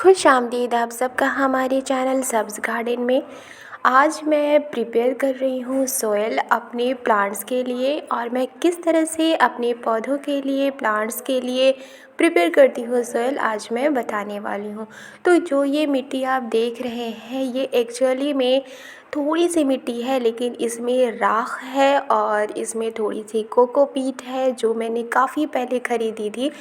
खुश आमदीद आप सबका हमारे चैनल सब्ज़ गार्डन में। आज मैं प्रिपेयर कर रही हूँ सोयल अपने प्लांट्स के लिए, और मैं किस तरह से अपने पौधों के लिए, प्लांट्स के लिए प्रिपेयर करती हूँ सोयल, आज मैं बताने वाली हूँ। तो जो ये मिट्टी आप देख रहे हैं, ये एक्चुअली में थोड़ी सी मिट्टी है, लेकिन इसमें राख है और इसमें थोड़ी सी कोकोपीट है जो मैंने काफ़ी पहले ख़रीदी थी।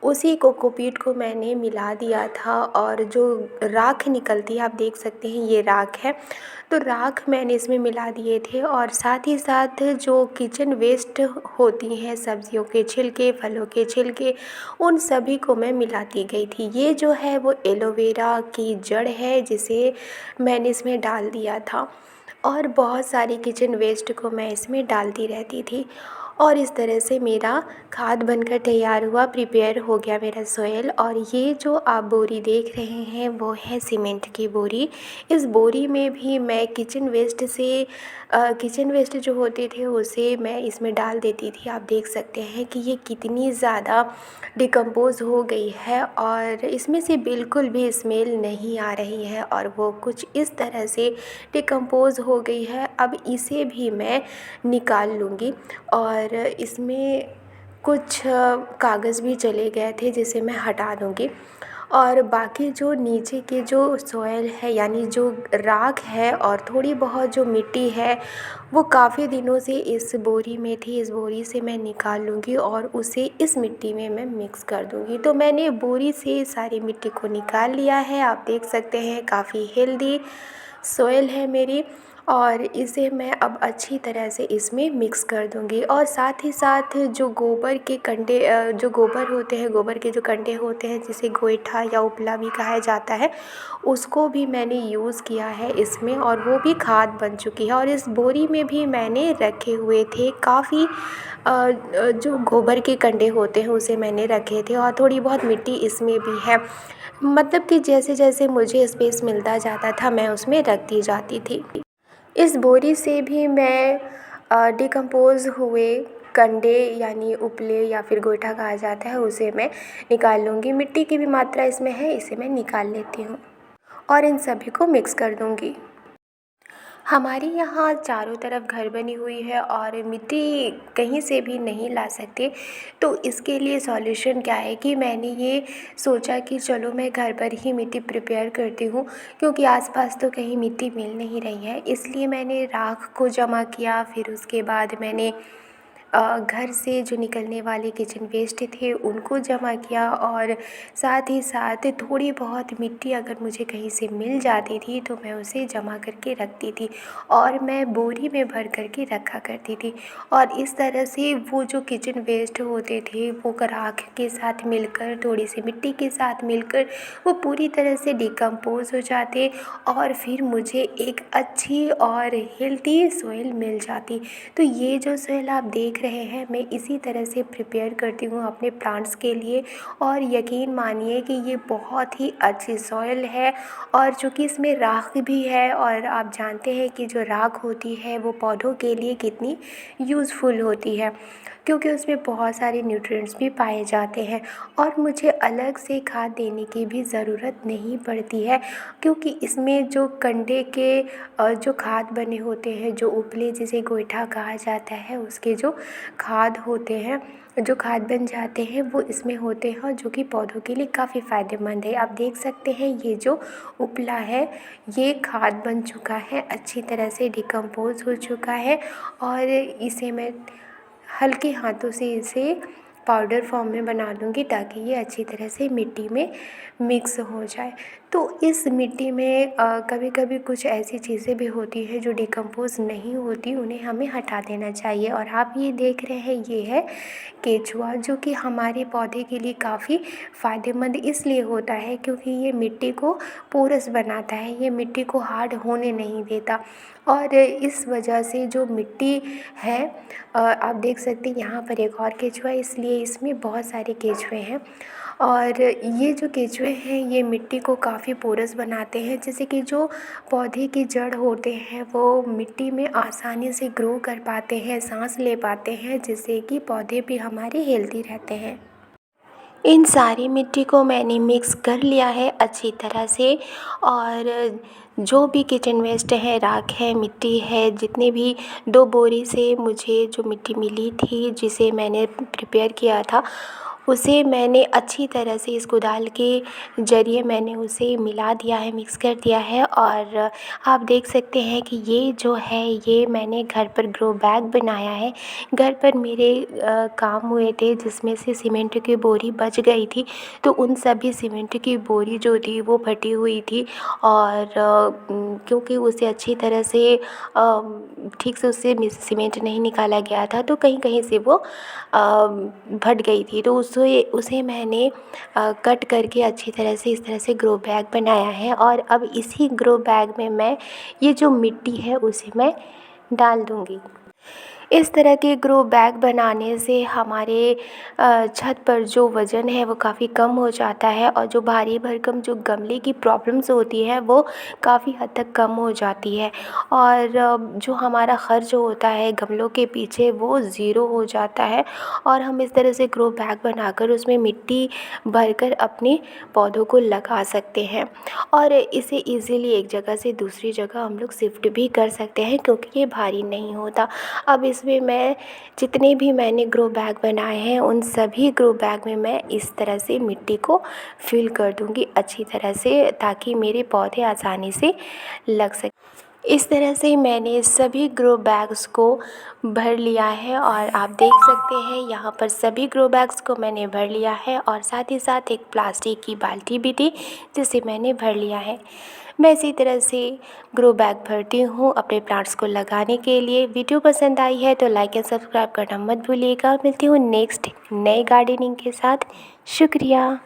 उसी कोकोपीट को मैंने मिला दिया था, और जो राख निकलती है आप देख सकते हैं, ये राख है। तो राख मैंने इसमें मिला दिए थे, और साथ ही साथ जो किचन वेस्ट होती हैं, सब्जियों के छिलके, फलों के छिलके, उन सभी को मैं मिलाती गई थी। ये जो है वो एलोवेरा की जड़ है जिसे मैंने इसमें डाल दिया था, और बहुत सारी किचन वेस्ट को मैं इसमें डालती रहती थी। और इस तरह से मेरा खाद बनकर तैयार हुआ, प्रिपेयर हो गया मेरा सोयल। और ये जो आप बोरी देख रहे हैं वो है सीमेंट की बोरी। इस बोरी में भी मैं किचन वेस्ट से किचन वेस्ट जो होते थे उसे मैं इसमें डाल देती थी। आप देख सकते हैं कि ये कितनी ज़्यादा डिकम्पोज़ हो गई है, और इसमें से बिल्कुल भी स्मेल नहीं आ रही है, और वो कुछ इस तरह से डिकम्पोज़ हो गई है। अब इसे भी मैं निकाल लूँगी, और इसमें कुछ कागज़ भी चले गए थे जिसे मैं हटा दूँगी। और बाकी जो नीचे के जो सॉइल है, यानी जो राख है और थोड़ी बहुत जो मिट्टी है, वो काफ़ी दिनों से इस बोरी में थी। इस बोरी से मैं निकाल लूँगी और उसे इस मिट्टी में मैं मिक्स कर दूँगी। तो मैंने बोरी से सारी मिट्टी को निकाल लिया है। आप देख सकते हैं काफ़ी हेल्दी सॉइल है मेरी, और इसे मैं अब अच्छी तरह से इसमें मिक्स कर दूँगी। और साथ ही साथ जो गोबर के कंडे जो गोबर होते हैं, गोबर के जो कंडे होते हैं जिसे गोइठा या उपला भी कहा जाता है, उसको भी मैंने यूज़ किया है इसमें, और वो भी खाद बन चुकी है। और इस बोरी में भी मैंने रखे हुए थे काफ़ी जो गोबर के कंडे होते हैं उसे मैंने रखे थे, और थोड़ी बहुत मिट्टी इसमें भी है। मतलब कि जैसे जैसे मुझे स्पेस मिलता जाता था मैं उसमें रखती जाती थी। इस बोरी से भी मैं डिकम्पोज़ हुए कंडे, यानी उपले या फिर गोइठा कहा जाता है, उसे मैं निकाल लूँगी। मिट्टी की भी मात्रा इसमें है, इसे मैं निकाल लेती हूँ और इन सभी को मिक्स कर दूँगी। हमारे यहाँ चारों तरफ घर बनी हुई है और मिट्टी कहीं से भी नहीं ला सकते। तो इसके लिए सॉल्यूशन क्या है कि मैंने ये सोचा कि चलो मैं घर पर ही मिट्टी प्रिपेयर करती हूँ, क्योंकि आसपास तो कहीं मिट्टी मिल नहीं रही है। इसलिए मैंने राख को जमा किया, फिर उसके बाद मैंने घर से जो निकलने वाले किचन वेस्ट थे उनको जमा किया, और साथ ही साथ थोड़ी बहुत मिट्टी अगर मुझे कहीं से मिल जाती थी तो मैं उसे जमा करके रखती थी, और मैं बोरी में भर करके रखा करती थी। और इस तरह से वो जो किचन वेस्ट होते थे वो राख के साथ मिलकर, थोड़ी सी मिट्टी के साथ मिलकर, वो पूरी तरह से डिकम्पोज़ हो जाते, और फिर मुझे एक अच्छी और हेल्दी सॉइल मिल जाती। तो ये जो सॉइल आप देख रहे हैं, मैं इसी तरह से प्रिपेयर करती हूँ अपने प्लांट्स के लिए, और यकीन मानिए कि ये बहुत ही अच्छी सॉइल है। और चूँकि इसमें राख भी है, और आप जानते हैं कि जो राख होती है वो पौधों के लिए कितनी यूज़फुल होती है, क्योंकि उसमें बहुत सारे न्यूट्रिएंट्स भी पाए जाते हैं, और मुझे अलग से खाद देने की भी ज़रूरत नहीं पड़ती है, क्योंकि इसमें जो कंडे के जो खाद बने होते हैं, जो उपले जिसे गोइठा कहा जाता है, उसके जो खाद होते हैं, जो खाद बन जाते हैं, वो इसमें होते हैं, और जो कि पौधों के लिए काफ़ी फ़ायदेमंद है। आप देख सकते हैं ये जो उपला है ये खाद बन चुका है, अच्छी तरह से डिकम्पोज़ हो चुका है, और इसे मैं हल्के हाथों से इसे पाउडर फॉर्म में बना लूँगी, ताकि ये अच्छी तरह से मिट्टी में मिक्स हो जाए। तो इस मिट्टी में कभी कभी कुछ ऐसी चीज़ें भी होती हैं जो डिकम्पोज़ नहीं होती, उन्हें हमें हटा देना चाहिए। और आप ये देख रहे हैं, ये है केचुआ, जो कि हमारे पौधे के लिए काफ़ी फ़ायदेमंद इसलिए होता है क्योंकि ये मिट्टी को पोरस बनाता है, ये मिट्टी को हार्ड होने नहीं देता। और इस वजह से जो मिट्टी है, आप देख सकते हैं यहाँ पर एक और केचुआ है, इसलिए इसमें बहुत सारे केचुए हैं। और ये जो केचुए हैं ये मिट्टी को काफ़ी पोरस बनाते हैं, जैसे कि जो पौधे की जड़ होते हैं वो मिट्टी में आसानी से ग्रो कर पाते हैं, सांस ले पाते हैं, जिससे कि पौधे भी हमारे हेल्दी रहते हैं। इन सारी मिट्टी को मैंने मिक्स कर लिया है अच्छी तरह से। और जो भी किचन वेस्ट है, राख है, मिट्टी है, जितने भी 2 बोरी से मुझे जो मिट्टी मिली थी जिसे मैंने प्रिपेयर किया था, उसे मैंने अच्छी तरह से इस कुदाल के ज़रिए मैंने उसे मिला दिया है, मिक्स कर दिया है। और आप देख सकते हैं कि ये जो है, ये मैंने घर पर ग्रो बैग बनाया है। घर पर मेरे काम हुए थे जिसमें से सीमेंट की बोरी बच गई थी, तो उन सभी सीमेंट की बोरी जो थी वो फटी हुई थी। और क्योंकि उसे अच्छी तरह से ठीक से उससे सीमेंट नहीं निकाला गया था, तो कहीं कहीं से वो फट गई थी। तो उसे मैंने कट करके अच्छी तरह से इस तरह से ग्रो बैग बनाया है। और अब इसी ग्रो बैग में मैं ये जो मिट्टी है उसे मैं डाल दूँगी। इस तरह के ग्रो बैग बनाने से हमारे छत पर जो वज़न है वो काफ़ी कम हो जाता है, और जो भारी भरकम जो गमले की प्रॉब्लम्स होती है वो काफ़ी हद तक कम हो जाती है। और जो हमारा खर्च होता है गमलों के पीछे वो ज़ीरो हो जाता है। और हम इस तरह से ग्रो बैग बनाकर उसमें मिट्टी भरकर अपने पौधों को लगा सकते हैं। और इसे ईज़िली एक जगह से दूसरी जगह हम लोग शिफ्ट भी कर सकते हैं, क्योंकि ये भारी नहीं होता। अब इसमें मैं जितने भी मैंने ग्रो बैग बनाए हैं उन सभी ग्रो बैग में मैं इस तरह से मिट्टी को फिल कर दूँगी अच्छी तरह से, ताकि मेरे पौधे आसानी से लग सकें। इस तरह से मैंने सभी ग्रो बैग्स को भर लिया है, और आप देख सकते हैं यहाँ पर सभी ग्रो बैग्स को मैंने भर लिया है। और साथ ही साथ एक प्लास्टिक की बाल्टी भी थी जिसे मैंने भर लिया है। मैं इसी तरह से ग्रो बैग भरती हूँ अपने प्लांट्स को लगाने के लिए। वीडियो पसंद आई है तो लाइक एंड सब्सक्राइब करना मत भूलिएगा। मिलती हूँ नेक्स्ट नए गार्डनिंग के साथ। शुक्रिया।